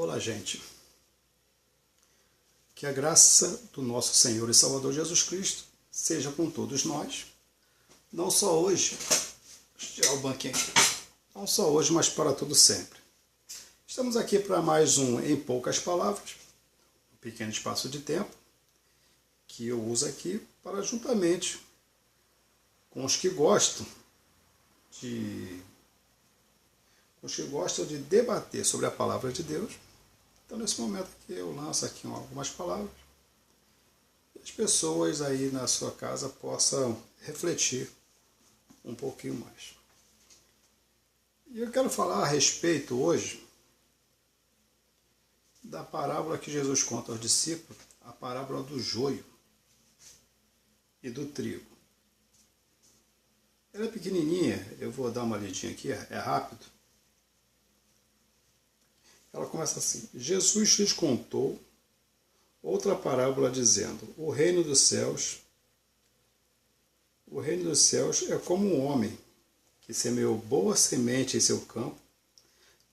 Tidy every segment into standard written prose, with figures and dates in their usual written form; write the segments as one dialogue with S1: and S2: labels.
S1: Olá, gente. Que a graça do nosso Senhor e Salvador Jesus Cristo seja com todos nós, não só hoje, deixa eu tirar o banquinho aqui, não só hoje, mas para todo sempre. Estamos aqui para mais um Em Poucas Palavras, um pequeno espaço de tempo, que eu uso aqui para juntamente com os que gostam de debater sobre a palavra de Deus. Então, nesse momento aqui, eu lanço aqui algumas palavras e as pessoas aí na sua casa possam refletir um pouquinho mais. E eu quero falar a respeito hoje da parábola que Jesus conta aos discípulos, a parábola do joio e do trigo. Ela é pequenininha, eu vou dar uma lidinha aqui, é rápido. Ela começa assim: Jesus lhes contou outra parábola dizendo: o reino dos céus é como um homem que semeou boa semente em seu campo,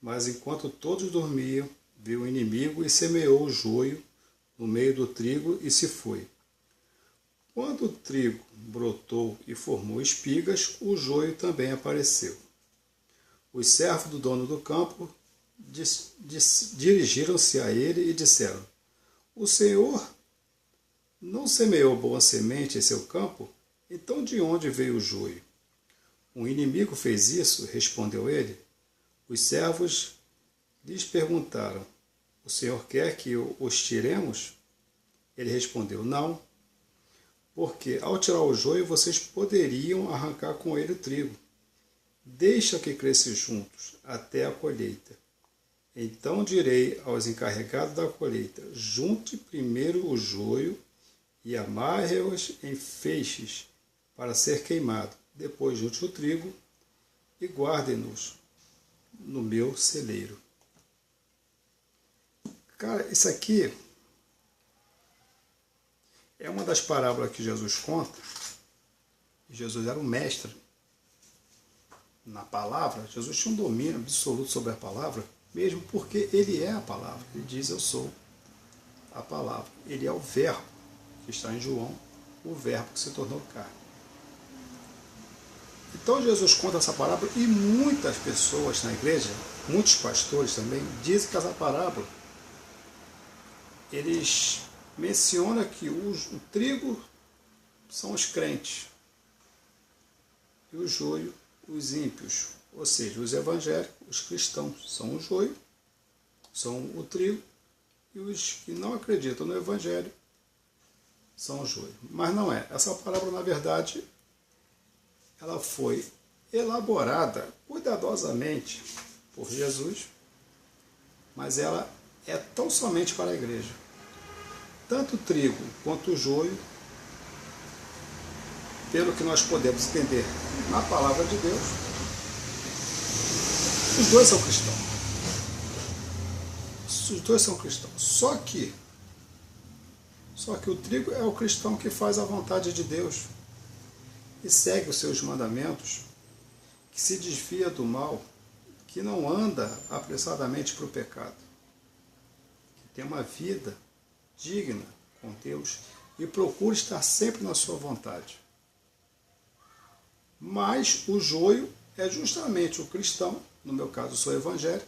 S1: mas enquanto todos dormiam, viu o inimigo e semeou o joio no meio do trigo e se foi. Quando o trigo brotou e formou espigas, o joio também apareceu. Os servos do dono do campo dirigiram-se a ele e disseram: o Senhor não semeou boa semente em seu campo? Então de onde veio o joio? Um inimigo fez isso, respondeu ele. Os servos lhes perguntaram: o Senhor quer que os tiremos? Ele respondeu: não, porque ao tirar o joio vocês poderiam arrancar com ele o trigo. Deixa que cresça juntos até a colheita. Então direi aos encarregados da colheita: junte primeiro o joio e amarre-os em feixes para ser queimado. Depois junte o trigo e guardem-nos no meu celeiro. Cara, isso aqui é uma das parábolas que Jesus conta. Jesus era um mestre na palavra. Jesus tinha um domínio absoluto sobre a palavra, mesmo porque ele é a palavra. Ele diz: eu sou a palavra. Ele é o verbo, que está em João, o verbo que se tornou carne. Então Jesus conta essa parábola e muitas pessoas na igreja, muitos pastores também, dizem que essa parábola, eles mencionam que o trigo são os crentes e o joio os ímpios, ou seja, os evangélicos, os cristãos são o joio, são o trigo, e os que não acreditam no evangelho são o joio. Mas não é. Essa parábola, na verdade, ela foi elaborada cuidadosamente por Jesus, mas ela é tão somente para a igreja. Tanto o trigo quanto o joio, pelo que nós podemos entender na palavra de Deus, os dois são cristãos. Os dois são cristãos. Só que o trigo é o cristão que faz a vontade de Deus e segue os seus mandamentos, que se desvia do mal, que não anda apressadamente para o pecado, que tem uma vida digna com Deus e procura estar sempre na sua vontade. Mas o joio é justamente o cristão, no meu caso eu sou evangélico,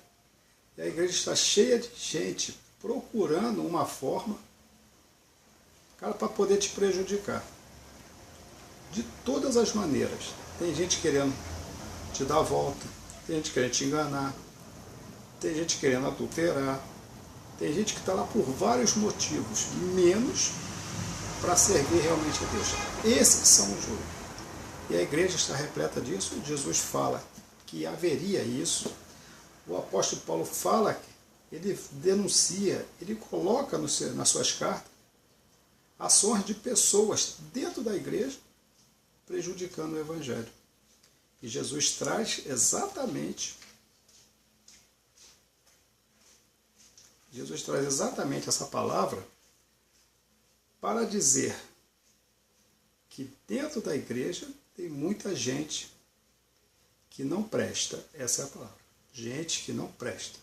S1: e a igreja está cheia de gente procurando uma forma, cara, para poder te prejudicar. De todas as maneiras. Tem gente querendo te dar a volta, tem gente querendo te enganar, tem gente querendo adulterar, tem gente que está lá por vários motivos, menos para servir realmente a Deus. Esses são os joios. E a igreja está repleta disso. Jesus fala que haveria isso. O apóstolo Paulo fala, ele denuncia, ele coloca nas suas cartas ações de pessoas dentro da igreja prejudicando o evangelho. E Jesus traz exatamente essa palavra para dizer que dentro da igreja tem muita gente que não presta. Essa é a palavra. Gente que não presta.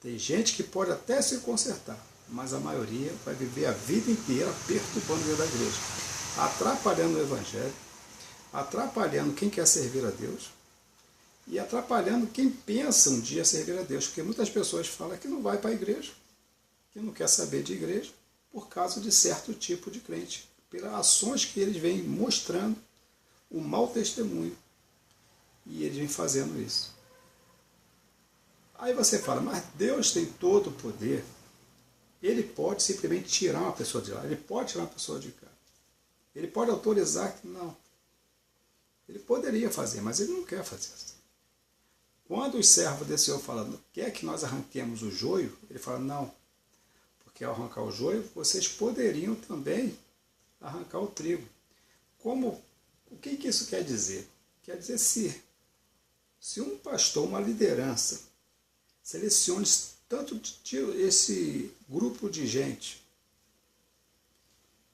S1: Tem gente que pode até se consertar, mas a maioria vai viver a vida inteira perturbando a vida da igreja, atrapalhando o evangelho, atrapalhando quem quer servir a Deus e atrapalhando quem pensa um dia servir a Deus, porque muitas pessoas falam que não vai para a igreja, que não quer saber de igreja, por causa de certo tipo de crente, pelas ações que eles vêm mostrando o mau testemunho, e eles vêm fazendo isso. Aí você fala, mas Deus tem todo o poder, Ele pode simplesmente tirar uma pessoa de lá, Ele pode tirar uma pessoa de cá, Ele pode autorizar que não. Ele poderia fazer, mas Ele não quer fazer isso. Quando os servos desse Senhor falam, quer que nós arranquemos o joio? Ele fala, não, porque ao arrancar o joio, vocês poderiam também arrancar o trigo. O que isso quer dizer? Quer dizer, se um pastor, uma liderança, selecione tanto esse grupo de gente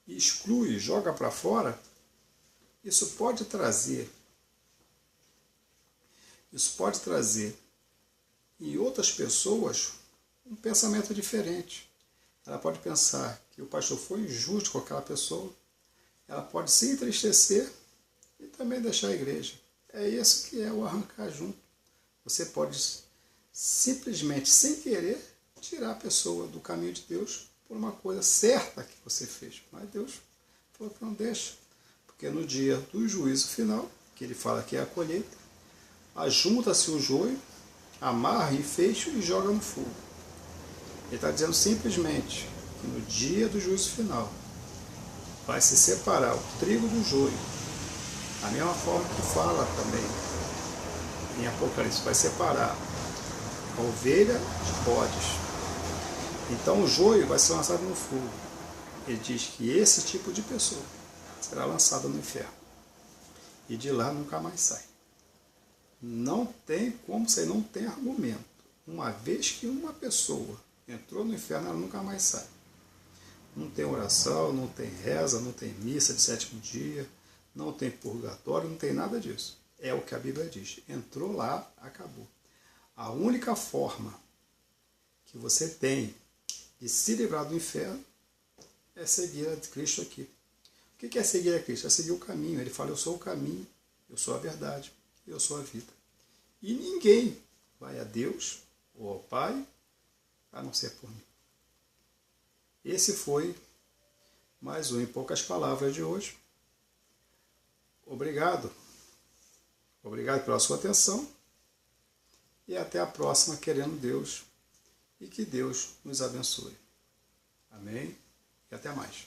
S1: e exclui, joga para fora, isso pode trazer em outras pessoas um pensamento diferente. Ela pode pensar que o pastor foi injusto com aquela pessoa, ela pode se entristecer e também deixar a igreja. É isso que é o arrancar junto. Você pode simplesmente, sem querer, tirar a pessoa do caminho de Deus por uma coisa certa que você fez. Mas Deus falou que não deixa. Porque no dia do juízo final, que ele fala que é a colheita, ajunta-se o joio, amarra em fecho e joga no fogo. Ele está dizendo simplesmente que no dia do juízo final vai se separar o trigo do joio. Da mesma forma que fala também em Apocalipse, vai separar a ovelha de bodes. Então o joio vai ser lançado no fogo. Ele diz que esse tipo de pessoa será lançado no inferno. E de lá nunca mais sai. Não tem como sair, não tem argumento. Uma vez que uma pessoa entrou no inferno, ela nunca mais sai. Não tem oração, não tem reza, não tem missa de sétimo dia, não tem purgatório, não tem nada disso. É o que a Bíblia diz. Entrou lá, acabou. A única forma que você tem de se livrar do inferno é seguir a Cristo aqui. O que é seguir a Cristo? É seguir o caminho. Ele fala, eu sou o caminho, eu sou a verdade, eu sou a vida. E ninguém vai a Deus ou ao Pai a não ser por mim. Esse foi mais um Em Poucas Palavras de hoje. Obrigado. Obrigado pela sua atenção. E até a próxima, querendo Deus. E que Deus nos abençoe. Amém? E até mais.